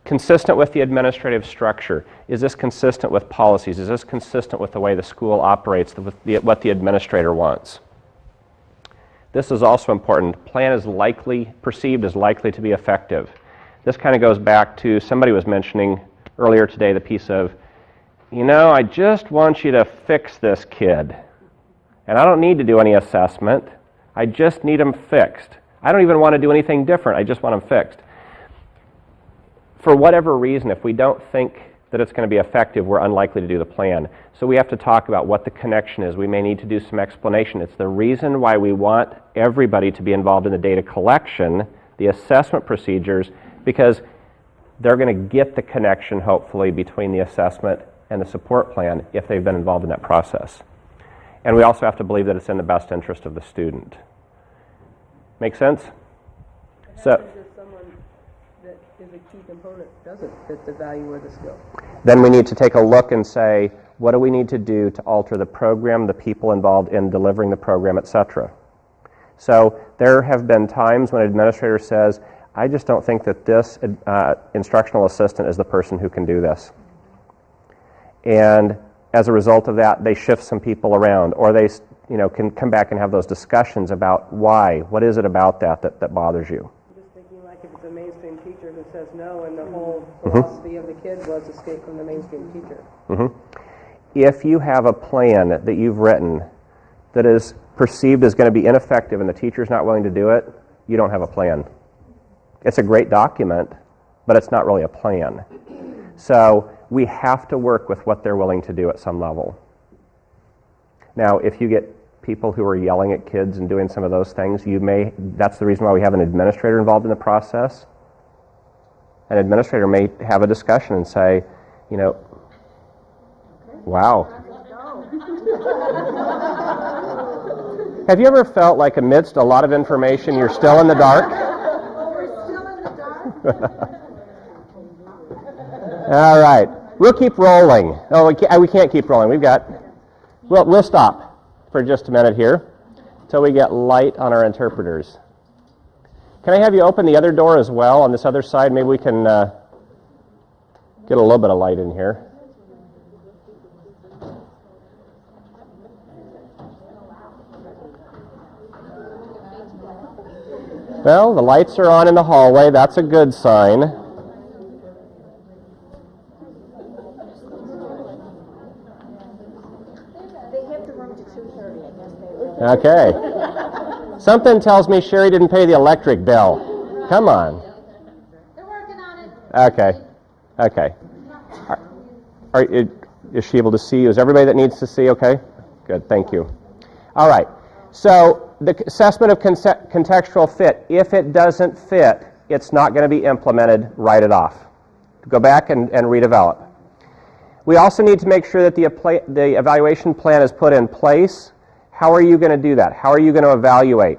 Speaker 1: Consistent with the administrative structure. Is this consistent with policies? Is this consistent with the way the school operates, what the administrator wants? This is also important. Plan is perceived as likely to be effective. This kind of goes back to, somebody was mentioning earlier today the piece of, I just want you to fix this kid. And I don't need to do any assessment. I just need them fixed. I don't even want to do anything different. I just want them fixed. For whatever reason, if we don't think that it's going to be effective, we're unlikely to do the plan. So we have to talk about what the connection is. We may need to do some explanation. It's the reason why we want everybody to be involved in the data collection, the assessment procedures, because they're going to get the connection, hopefully, between the assessment and the support plan if they've been involved in that process. And we also have to believe that it's in the best interest of the student. Make sense? So,
Speaker 6: if someone that is a key component doesn't fit the value or the skill?
Speaker 1: Then we need to take a look and say, what do we need to do to alter the program, the people involved in delivering the program, etc. So there have been times when an administrator says, I just don't think that this instructional assistant is the person who can do this. And as a result of that, they shift some people around, or they can come back and have those discussions about why. What is it about that bothers you?
Speaker 6: I'm just thinking, like, if it's a mainstream teacher who's says no, and the whole philosophy of the kid was escape from the mainstream teacher.
Speaker 1: If you have a plan that you've written that is perceived as going to be ineffective and the teacher's not willing to do it, you don't have a plan. It's a great document, but it's not really a plan. So we have to work with what they're willing to do at some level. Now, if you get people who are yelling at kids and doing some of those things, that's the reason why we have an administrator involved in the process. An administrator may have a discussion and say, wow. Have you ever felt like amidst a lot of information, you're still in the dark?
Speaker 9: We're still in the dark?
Speaker 1: All right. We'll keep rolling. Oh, we can't keep rolling. We'll stop for just a minute here until we get light on our interpreters. Can I have you open the other door as well on this other side? Maybe we can get a little bit of light in here. Well, the lights are on in the hallway. That's a good sign.
Speaker 2: They hit the room to 2:30, I guess they will.
Speaker 1: Okay. Something tells me Sherry didn't pay the electric bill. Come on.
Speaker 4: They're working on it.
Speaker 1: Okay. Is she able to see you? Is everybody that needs to see okay? Good, thank you. All right. So the assessment of contextual fit, if it doesn't fit, it's not going to be implemented. Write it off. Go back and redevelop. We also need to make sure that the evaluation plan is put in place. How are you going to do that? How are you going to evaluate?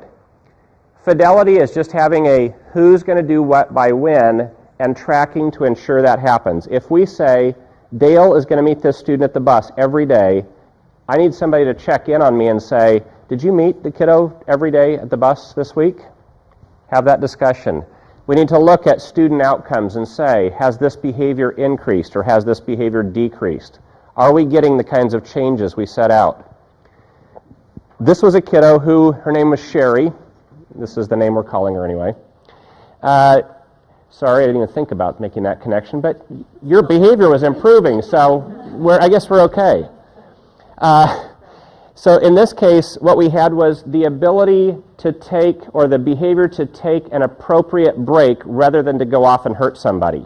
Speaker 1: Fidelity is just having a who's going to do what by when and tracking to ensure that happens. If we say Dale is going to meet this student at the bus every day, I need somebody to check in on me and say, did you meet the kiddo every day at the bus this week? Have that discussion. We need to look at student outcomes and say, has this behavior increased or has this behavior decreased? Are we getting the kinds of changes we set out? This was a kiddo who, her name was Sherry. This is the name we're calling her anyway. Sorry, I didn't even think about making that connection, but your behavior was improving, so I guess we're okay. So in this case, what we had was the ability to take, or the behavior to take an appropriate break rather than to go off and hurt somebody.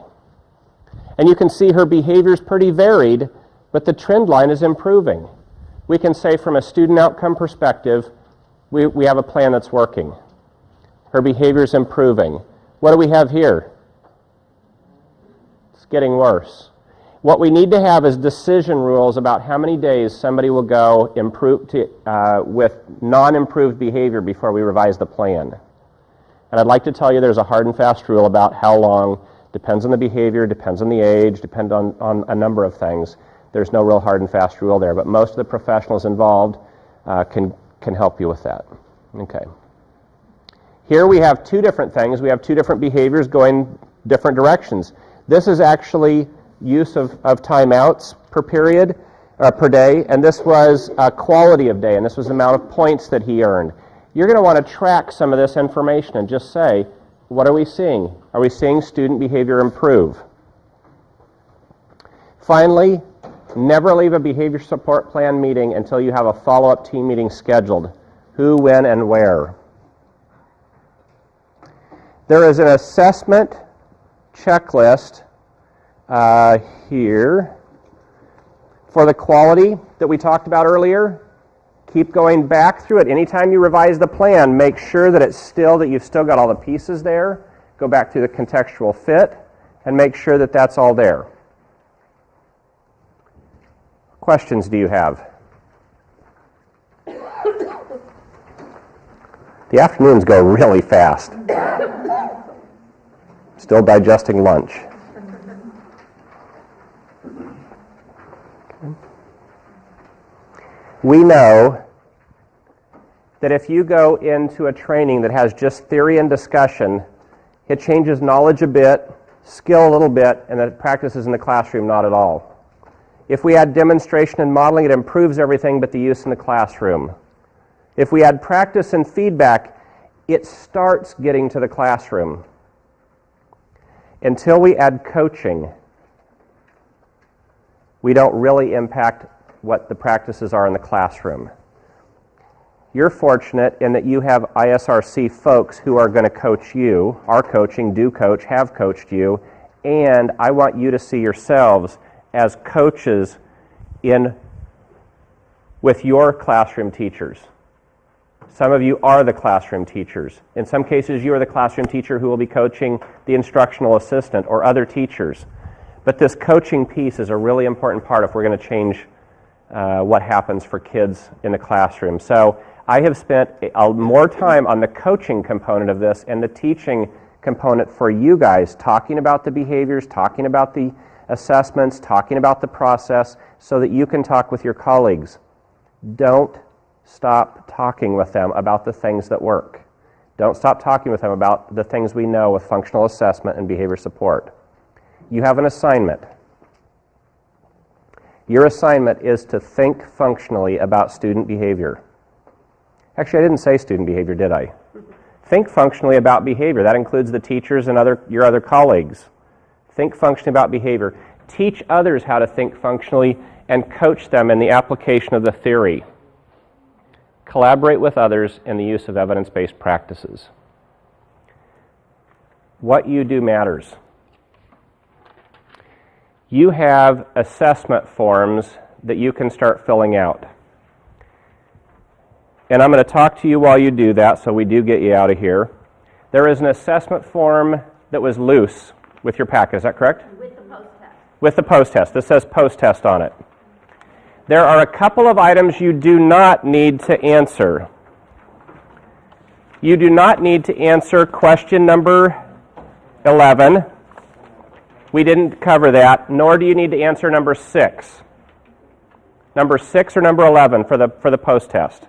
Speaker 1: And you can see her behavior is pretty varied, but the trend line is improving. We can say from a student outcome perspective, we have a plan that's working. Her behavior is improving. What do we have here? It's getting worse. What we need to have is decision rules about how many days somebody will go with non-improved behavior before we revise the plan. And I'd like to tell you there's a hard and fast rule about how long. Depends on the behavior, depends on the age, depends on a number of things. There's no real hard and fast rule there, but most of the professionals involved can help you with that. Okay. Here we have two different things. We have two different behaviors going different directions. This is actually use of timeouts per period, per day, and this was quality of day, and this was the amount of points that he earned. You're going to want to track some of this information and just say, what are we seeing? Are we seeing student behavior improve? Finally, never leave a behavior support plan meeting until you have a follow-up team meeting scheduled. Who, when, and where. There is an assessment checklist here for the quality that we talked about earlier. Keep going back through it. Anytime you revise the plan, make sure that you've still got all the pieces there. Go back to the contextual fit and make sure that that's all there. Questions do you have? The afternoons go really fast. Still digesting lunch. We know that if you go into a training that has just theory and discussion, it changes knowledge a bit, skill a little bit, and that practices in the classroom not at all. If we add demonstration and modeling, it improves everything but the use in the classroom. If we add practice and feedback, it starts getting to the classroom. Until we add coaching, we don't really impact what the practices are in the classroom. You're fortunate in that you have ISRC folks who are going to coach you, are coaching, do coach, have coached you, and I want you to see yourselves as coaches with your classroom teachers. Some of you are the classroom teachers. In some cases, you are the classroom teacher who will be coaching the instructional assistant or other teachers. But this coaching piece is a really important part if we're going to change what happens for kids in the classroom. So I have spent more time on the coaching component of this and the teaching component for you guys, talking about the behaviors, talking about the assessments, talking about the process, so that you can talk with your colleagues. Don't stop talking with them about the things that work. Don't stop talking with them about the things we know with functional assessment and behavior support. You have an assignment. Your assignment is to think functionally about student behavior. Actually, I didn't say student behavior, did I? Think functionally about behavior. That includes the teachers and your other colleagues. Think functionally about behavior. Teach others how to think functionally and coach them in the application of the theory. Collaborate with others in the use of evidence-based practices. What you do matters. You have assessment forms that you can start filling out. And I'm going to talk to you while you do that, so we do get you out of here. There is an assessment form that was loose with your packet, is that correct?
Speaker 3: With the post-test.
Speaker 1: With the post-test. This says post-test on it. There are a couple of items you do not need to answer. You do not need to answer question number 11. We didn't cover that, nor do you need to answer number 6. Number 6 or number 11 for the post-test.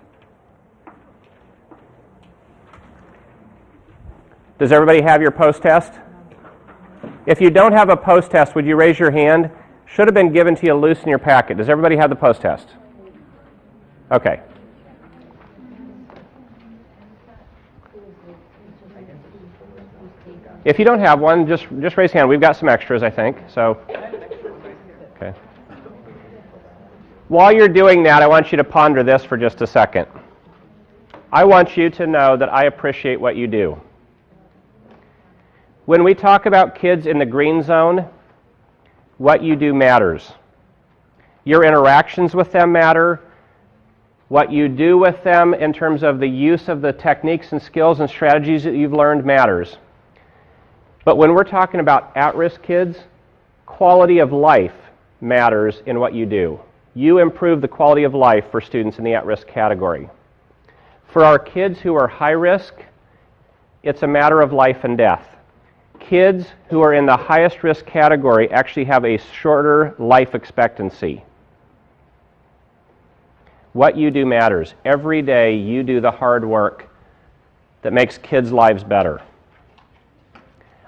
Speaker 1: Does everybody have your post-test? If you don't have a post-test, would you raise your hand? Should have been given to you loose in your packet. Does everybody have the post-test? Okay. If you don't have one, just raise your hand. We've got some extras, I think. So, okay. While you're doing that, I want you to ponder this for just a second. I want you to know that I appreciate what you do. When we talk about kids in the green zone, what you do matters. Your interactions with them matter. What you do with them in terms of the use of the techniques and skills and strategies that you've learned matters. But when we're talking about at-risk kids, quality of life matters in what you do. You improve the quality of life for students in the at-risk category. For our kids who are high risk, it's a matter of life and death. Kids who are in the highest risk category actually have a shorter life expectancy. What you do matters. Every day you do the hard work that makes kids' lives better.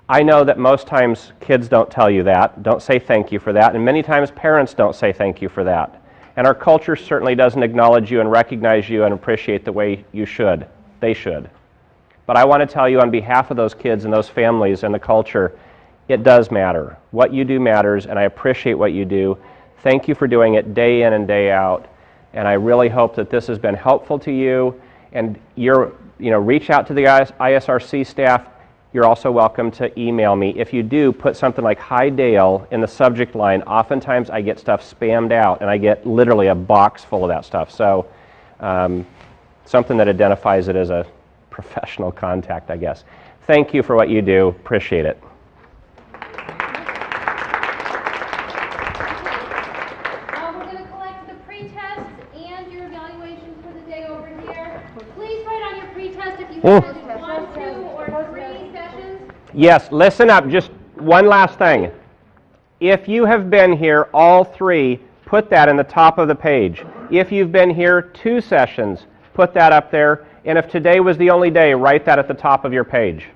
Speaker 1: I know that most times kids don't tell you that, don't say thank you for that, and many times parents don't say thank you for that. And our culture certainly doesn't acknowledge you and recognize you and appreciate the way you should. They should. But I want to tell you on behalf of those kids and those families and the culture, it does matter. What you do matters, and I appreciate what you do. Thank you for doing it day in and day out. And I really hope that this has been helpful to you. And reach out to the ISRC staff. You're also welcome to email me. If you do, put something like Hi Dale in the subject line. Oftentimes I get stuff spammed out, and I get literally a box full of that stuff. So something that identifies it as a professional contact, I guess. Thank you for what you do. Appreciate it.
Speaker 5: We're going to collect the pre-test and your evaluations for the day over here. Please write on your pre-test if you have 1, 2, or 3 sessions.
Speaker 1: Yes, listen up. Just one last thing. If you have been here all 3, put that in the top of the page. If you've been here 2 sessions, put that up there. And if today was the only day, write that at the top of your page.